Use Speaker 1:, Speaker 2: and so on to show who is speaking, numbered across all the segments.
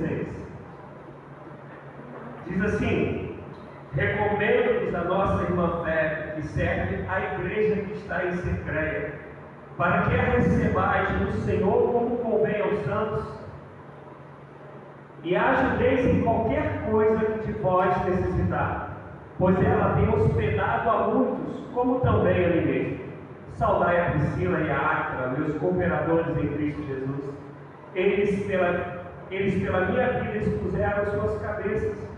Speaker 1: 16. Diz assim: recomendo-vos a nossa irmã Fé, que serve à igreja que está em Secreia, para que a recebais no Senhor como convém aos santos, e ajudeis em qualquer coisa que de vós necessitar, pois ela tem hospedado a muitos, como também a mim mesmo. Saudai a Priscila e a Áquila, meus cooperadores em Cristo Jesus. Eles pela minha vida expuseram as suas cabeças,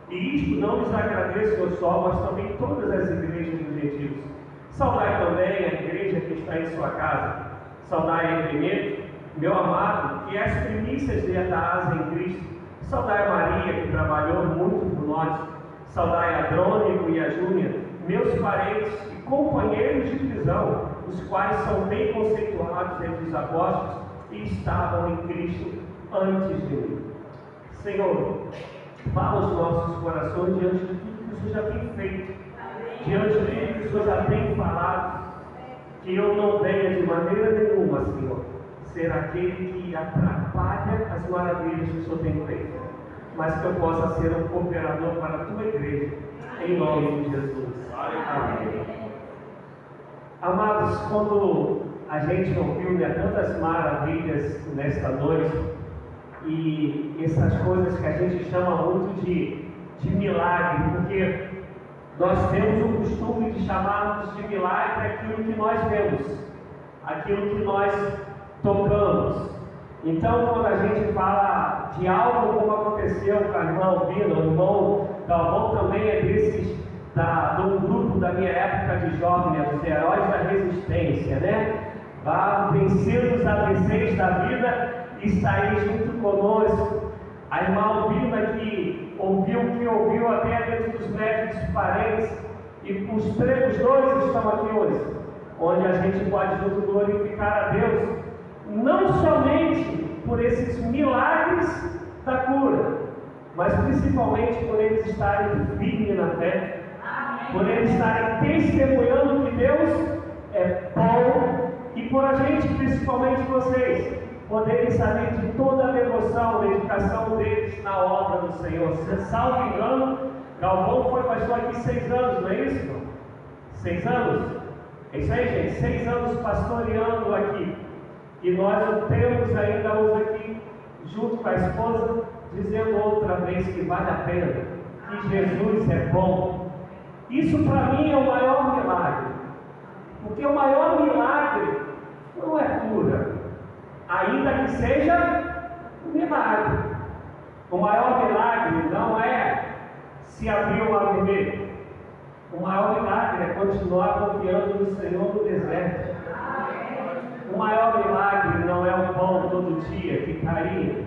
Speaker 1: e isto não lhes agradeço eu só, mas também todas as igrejas dos gentios. Saudai também a igreja que está em sua casa. Saudai a Epineto, meu amado, que é as primícias da asa em Cristo. Saudai a Maria, que trabalhou muito por nós. Saudai a Drônico e a Júnia, meus parentes e companheiros de prisão, os quais são bem conceituados entre os apóstolos e estavam em Cristo antes de mim. Senhor, fala os nossos corações diante de tudo que o Senhor já tem feito, diante de tudo que o Senhor já tem falado, que eu não venha de maneira nenhuma, Senhor, ser aquele que atrapalha as maravilhas que o Senhor tem feito, mas que eu possa ser um cooperador para a tua igreja, em nome de Jesus. Amém. Amados, quando a gente ouviu tantas maravilhas nesta noite, e essas coisas que a gente chama muito de milagre, porque nós temos o costume de chamarmos de milagre aquilo que nós vemos, aquilo que nós tocamos. Então, quando a gente fala de algo como aconteceu com a irmã Albina, o irmão Galvão também é desses do grupo da minha época de jovem, dos heróis da resistência, né? Vencendo os AVCs da vida e está aí junto conosco. A irmã Albina que ouviu até dentro dos médicos parentes, e os dois estão aqui hoje, onde a gente pode junto glorificar a Deus, não somente por esses milagres da cura, mas principalmente por eles estarem firmes na fé, por eles estarem testemunhando que Deus é bom, e por a gente, principalmente vocês, poderem saber de toda a devoção, dedicação deles na obra do Senhor. Salvo engano, Galvão foi pastor aqui 6 anos, não é isso? 6 anos? É isso aí, gente, 6 anos pastoreando aqui. E nós o temos ainda hoje aqui, junto com a esposa, dizendo outra vez que vale a pena, que Jesus é bom. Isso para mim é o maior milagre, porque o maior milagre não é cura, ainda que seja um milagre. O maior milagre não é se abrir o mar vermelho. O maior milagre é continuar confiando no Senhor no deserto. O maior milagre não é o pão todo dia que caía.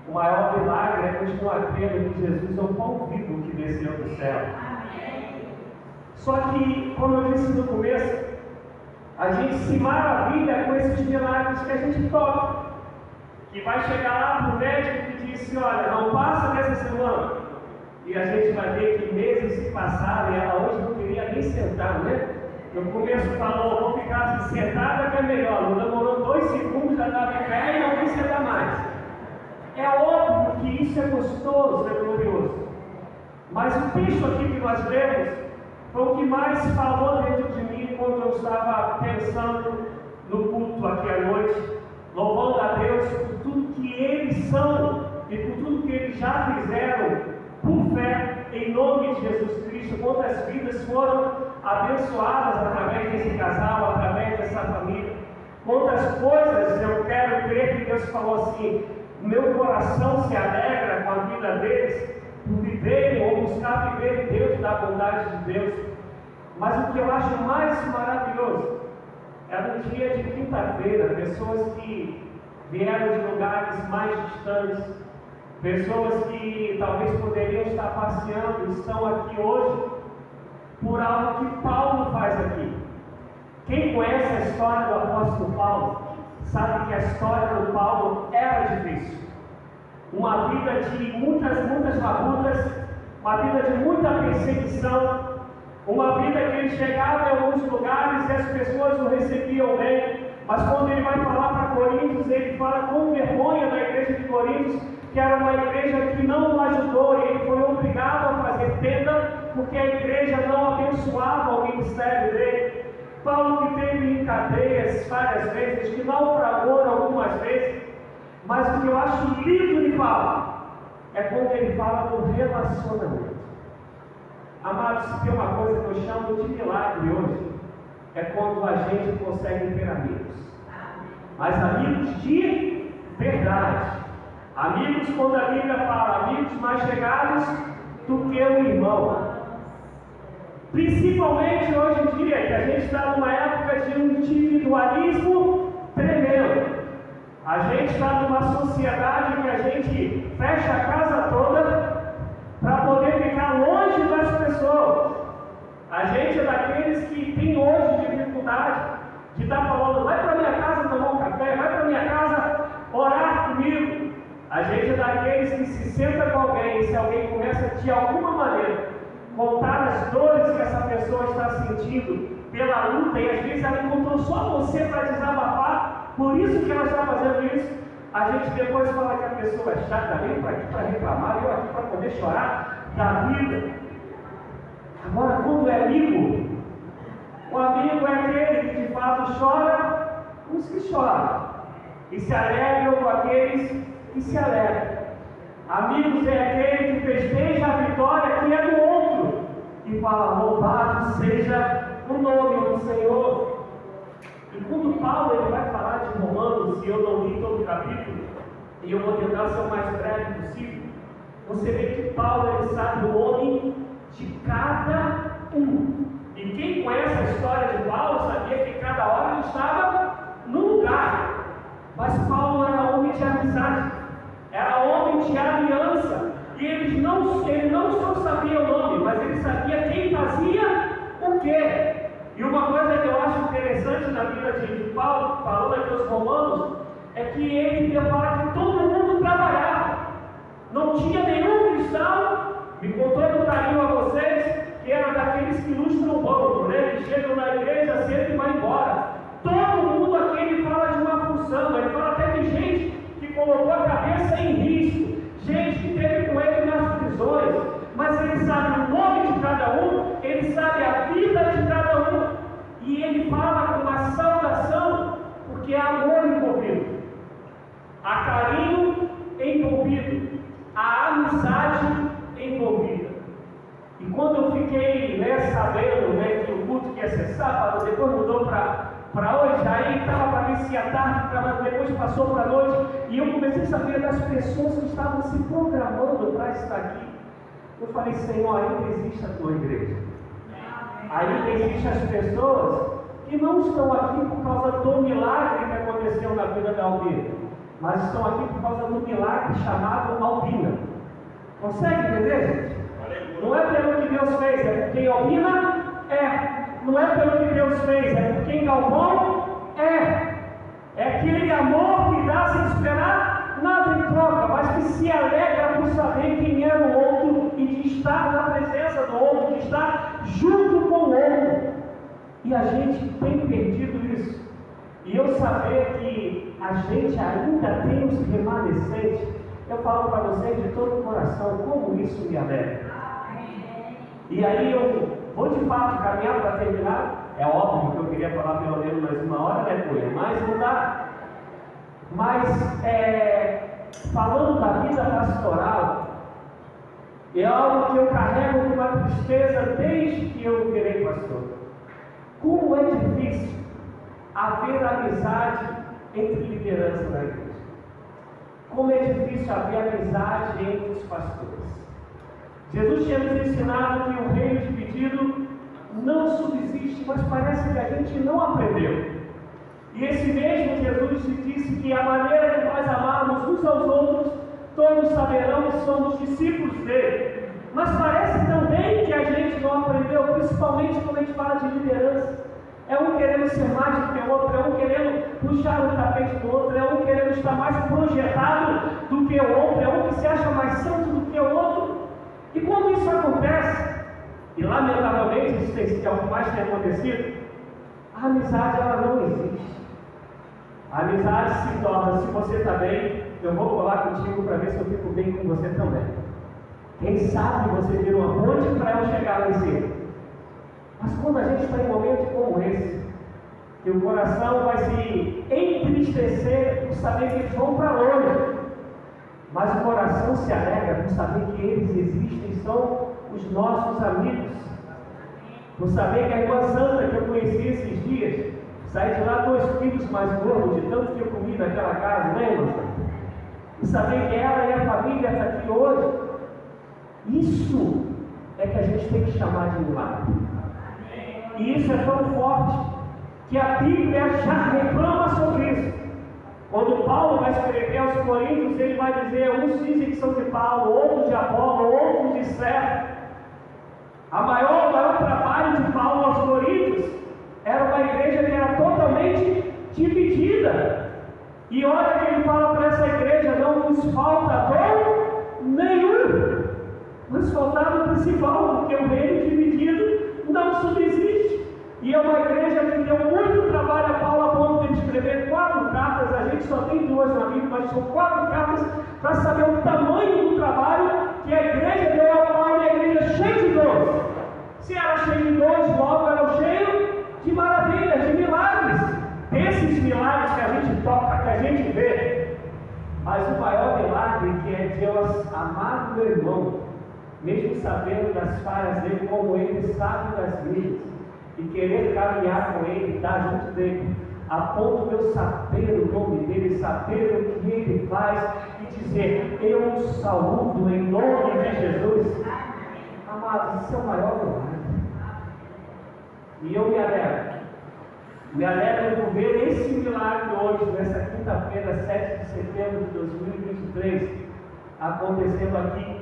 Speaker 1: O maior milagre é continuar crendo que Jesus é o pão vivo que desceu do céu. Só que, como eu disse no começo, a gente se maravilha com esses milagres que a gente toca, que vai chegar lá para o médico que disse: olha, não passa nessa semana, e a gente vai ver que meses se passaram e ela hoje não queria nem sentar, né? No começo falou: vou ficar sentada que é melhor, não demorou 2 segundos, já estava em pé e não quis sentar mais. É óbvio que isso é gostoso, é glorioso, mas o texto aqui que nós lemos foi o que mais falou dentro de mim quando eu estava pensando no culto aqui à noite, louvando a Deus por tudo que eles são e por tudo que eles já fizeram por fé em nome de Jesus Cristo. Quantas vidas foram abençoadas através desse casal, através dessa família. Quantas coisas eu quero crer que Deus falou assim: meu coração se alegra com a vida deles, por viverem ou buscar viver Deus da bondade de Deus. Mas o que eu acho mais maravilhoso é no dia de quinta-feira, pessoas que vieram de lugares mais distantes, pessoas que talvez poderiam estar passeando, estão aqui hoje por algo que Paulo faz aqui. Quem conhece a história do apóstolo Paulo sabe que a história do Paulo era difícil. Uma vida de muitas labutas, uma vida de muita perseguição, uma vida que ele chegava em alguns lugares e as pessoas o recebiam bem, mas quando ele vai falar para Coríntios, ele fala com vergonha da igreja de Coríntios, que era uma igreja que não o ajudou e ele foi obrigado a fazer tenda porque a igreja não abençoava o ministério dele. Paulo que teve em cadeias várias vezes, que naufragou algumas vezes, mas o que eu acho lindo de Paulo é quando ele fala do relacionamento. Amados, se tem uma coisa que eu chamo de milagre hoje, é quando a gente consegue ter amigos. Mas amigos de verdade. Amigos, quando a Bíblia fala, amigos mais chegados do que o irmão. Principalmente hoje em dia, que a gente está numa época de um individualismo tremendo. A gente está numa sociedade que a gente fecha a casa toda para poder ficar longe das pessoas. A gente é daqueles que tem hoje dificuldade de estar falando, vai para minha casa tomar um café, vai para minha casa orar comigo. A gente é daqueles que se senta com alguém e se alguém começa de alguma maneira contar as dores que essa pessoa está sentindo pela luta, e às vezes ela encontrou só você para desabafar, por isso que ela está fazendo isso. A gente depois fala que a pessoa é chata, vem para aqui para reclamar, eu aqui para poder chorar da vida. Agora, quando é amigo, o amigo é aquele que de fato chora com os que choram e se alegram com aqueles que se alegram. Amigos é aquele que festeja a vitória que é do outro e fala, louvado seja o nome do Senhor. E quando Paulo ele vai falar de Romanos, e eu não li todo o capítulo, e eu vou tentar ser o mais breve possível, você vê que Paulo ele sabe o nome de cada um. E quem conhece a história de Paulo sabia que cada hora ele estava num lugar. Mas Paulo era homem de amizade, era homem de aliança. E ele não só sabia o nome, mas ele sabia quem fazia o quê. E uma coisa que eu acho interessante na vida de Paulo, falando aqui aos Romanos, é que ele ia falar que todo mundo trabalhava. Não tinha nenhum cristão, me contou no carinho a vocês, que era daqueles que lustram o banco, né? Eles chegam na igreja cedo e vai embora. Todo mundo aqui ele fala de uma função, ele fala até de gente que colocou a cabeça em risco, gente que esteve com ele nas prisões, mas ele sabe o nome de cada um, ele sabe a vida de cada um, e ele fala com uma saudação, porque há amor envolvido, há carinho envolvido, há amizade envolvida. E quando eu fiquei sabendo que o culto que ia ser sábado, depois mudou para hoje, aí estava para ver se ia tarde, depois passou para a noite, e eu comecei a saber das pessoas que estavam se programando para estar aqui. Eu falei, Senhor, ainda existe a tua igreja. Ainda existem as pessoas que não estão aqui por causa do milagre que aconteceu na vida da Albina, mas estão aqui por causa do milagre chamado Albina. Consegue entender, gente? Não é pelo que Deus fez, é por quem Albina é. Não é pelo que Deus fez, é por quem Galvão é. É aquele amor que dá sem esperar nada em troca, mas que se alegra por saber quem é o outro e de estar na presença do outro, de estar junto com o outro. E a gente tem perdido isso. E eu saber que a gente ainda tem os remanescentes, eu falo para vocês de todo o coração, como isso me alegra. E aí eu vou de fato caminhar para terminar. É óbvio que eu queria falar pelo menos mais uma hora, né, Cunha? Mas não dá. Mas falando da vida pastoral, é algo que eu carrego com uma tristeza desde que eu virei pastor. Como é difícil haver amizade entre liderança na igreja. Como é difícil haver amizade entre os pastores. Jesus tinha nos ensinado que o reino dividido não subsiste, mas parece que a gente não aprendeu. E esse mesmo Jesus disse que a maneira que nós amarmos uns aos outros, todos saberão que somos discípulos dele. Mas parece também que a gente não aprendeu, principalmente quando a gente fala de liderança. É um querendo ser mais do que o outro, é um querendo puxar o tapete do outro, é um querendo estar mais projetado do que o outro, é um que se acha mais santo do que o outro. E quando isso acontece, e lamentavelmente isso é o que mais tem acontecido, a amizade ela não existe. A amizade se torna, se você está bem, eu vou colar contigo para ver se eu fico bem com você também. Quem sabe você vira uma ponte para eu chegar lá em cima. Mas quando a gente está em momentos como esse, que o coração vai se entristecer por saber que eles vão para longe, mas o coração se alegra por saber que eles existem e são os nossos amigos. Por saber que a irmã Sandra, que eu conheci esses dias, saí de lá 2 quilos mais gordo de tanto que eu comi naquela casa, né, irmã Sandra? E saber que ela e a família estão aqui hoje, isso é que a gente tem que chamar de milagre. E isso é tão forte que a Bíblia já reclama sobre isso. Quando Paulo vai escrever aos Coríntios, ele vai dizer: uns dizem que são de Paulo, outros de Apolo, outros de Cefas. O maior trabalho de Paulo aos Coríntios era uma igreja que era totalmente dividida. E olha que ele fala para essa igreja: não nos falta dom nenhum. Nos faltava o principal, porque o reino dividido não subsiste. E é uma igreja que deu muito trabalho a Paulo, a ponto de escrever 4 cartas. A gente só tem 2 na Bíblia, mas são 4 cartas para saber o tamanho do trabalho que a igreja deu a Paulo, e a igreja cheia de dons. Se era cheia de dons, logo era cheio de maravilhas, de milagres. Desses milagres que a gente toca, que a gente vê. Mas o maior milagre que é Deus amar o meu irmão, mesmo sabendo das falhas dele, como ele sabe das minhas, e querer caminhar com ele, estar junto dele, a ponto de eu saber o nome dele, saber o que ele faz, e dizer: eu o saúdo em nome de Jesus. Amados, isso é o maior milagre. E eu me alegro por ver esse milagre hoje, nessa quinta-feira, 7 de setembro de 2023, acontecendo aqui,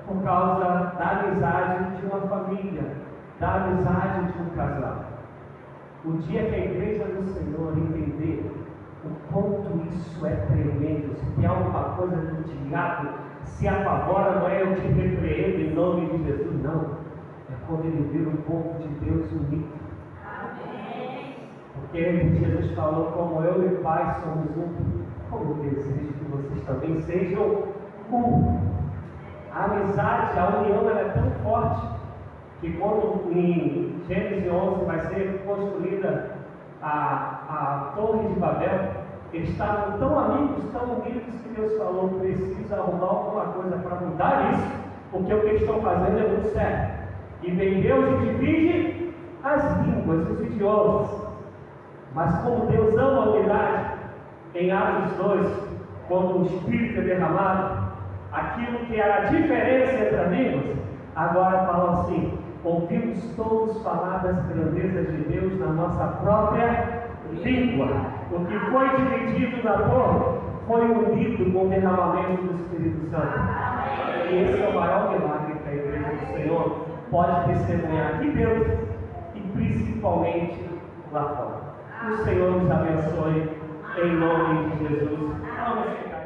Speaker 1: por causa da amizade de uma família, da amizade de um casal. O dia que a igreja do Senhor entender o quanto isso é tremendo, se tem alguma coisa do diabo se apavora, não é eu te repreendo em nome de Jesus, não. É quando ele vira o povo de Deus unido. Porque Jesus falou: como eu e o Pai somos um, como eu desejo que vocês também sejam um. A amizade, a união, ela é tão forte que quando em Gênesis 11 vai ser construída a Torre de Babel, eles estavam tão amigos, tão unidos, que Deus falou: precisa arrumar alguma coisa para mudar isso, porque o que eles estão fazendo é muito sério. E vem Deus e divide as línguas, os idiomas. Mas como Deus ama a unidade, em Atos 2, quando o Espírito é derramado, aquilo que era a diferença entre amigos, agora fala assim: ouvimos todos falar das grandezas de Deus na nossa própria língua. O que foi dividido na torre foi unido com o derramamento do Espírito Santo. E esse é o maior milagre que a igreja do Senhor pode testemunhar aqui dentro e principalmente lá fora. Que o Senhor nos abençoe em nome de Jesus. Vamos ficar.